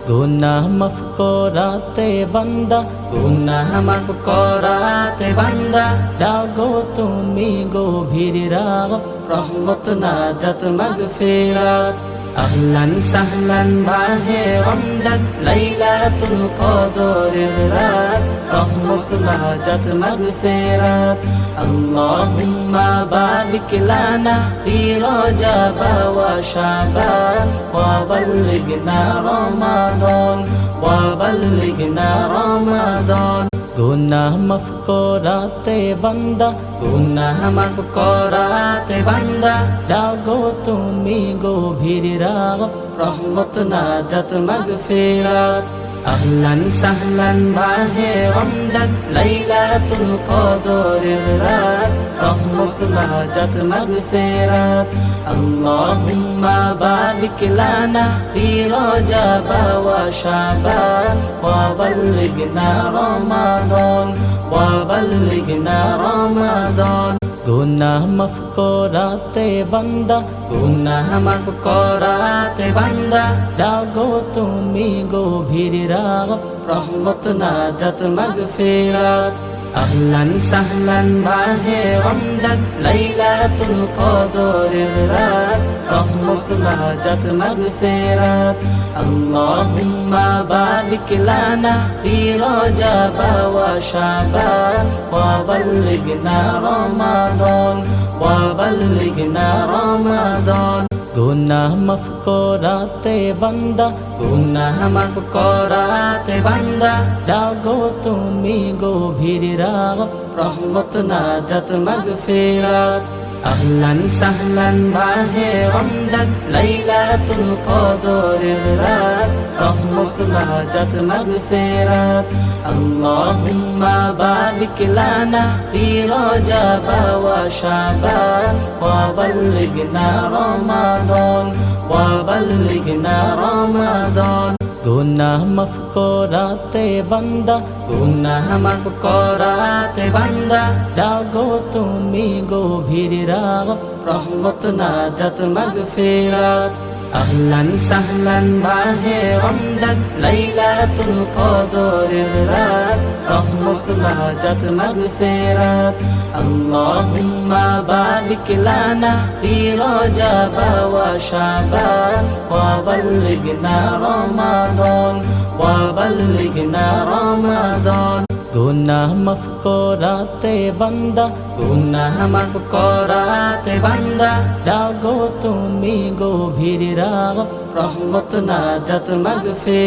গুনাহ মাফ করাতে বান্দা, গুনাহ মাফ করাতে বান্দা, জাগো তুমি গভীর রাত, রহমত নাজাত মাগফিরাত। আহলান সাহলান মাহে রমজান, লাইলাতুল কদরের রাত, রহমত নাজাত মাগফিরাত। আল্লাহুম্মা বারিক লানা ফি রজব ওয়া শাবান, ওয়া বাল্লিগনা রমাদান, ওয়া বাল্লিগনা রমাদান। গুনাহ মাফ করাতে বান্দা, গুনাহ মাফ করাতে বান্দা, জাগো তুমি গভীর রাত, রহমত নাজাত মাগফিরাত। আহলান সাহলান মাহে রমজান, লাইলাতুল কদরের রাত, রহমত নাজাত মাগফিরাত। আল্লাহুম্মা বারিক লানা ফি রজব ওয়া শাবান, ওয়া বাল্লিগনা রমাদান, ওয়া বাল্লিগনা রমাদান। গুনাহ মাফ করাতে বান্দা, গুনাহ মাফ করাতে বান্দা, জাগো তুমি গভীর রাত, রহমত নাজাত মাগফিরাত। আহলান সাহলান মাহে রমজান, লাইলাতুল কদরের রাত, রহমত নাজাত মাগফিরাত। আল্লাহুম্মা বারিক লানা ফি রজব ওয়া শাবান, ওয়া বাল্লিগনা রমাদান, ওয়া বাল্লিগনা রমাদান। গুনাহ মাফ করাতে বান্দা, গুনাহ মাফ করাতে বান্দা, জাগো তুমি গভীর রাত, রহমত নাজাত মাগফিরাত। আহলান সাহলান মাহে রমজান, লাইলাতুল কদরের রাত, রহমত নাজাত মাগফিরাত। আল্লাহুম্মা বারিক লানা ফি রজব ওয়া শাবান, ওয়া বাল্লিগনা রমাদান, ওয়া বাল্লিগনা রমাদান। গুনাহ মাফ করাতে বান্দা, গুনাহ মাফ করাতে বান্দা, জাগো তুমি গভীর রাত, রহমত নাজাত মাগফিরাত। আহলান সাহলান মাহে রমজান, লাইলাতুল কদরের রাত, রহমত নাজাত মাগফিরাত। আল্লাহুম্মা বারিক লানা ফি রজব ওয়া শাবান, ওয়া বাল্লিগনা রমাদান, ওয়া বাল্লিগনা রমাদান। গুনাহ মাফ করাতে বান্দা, গুনাহ মাফ করাতে বান্দা, জাগো তুমি গভীর রাত, রহমত নাজাত মাগফিরাত।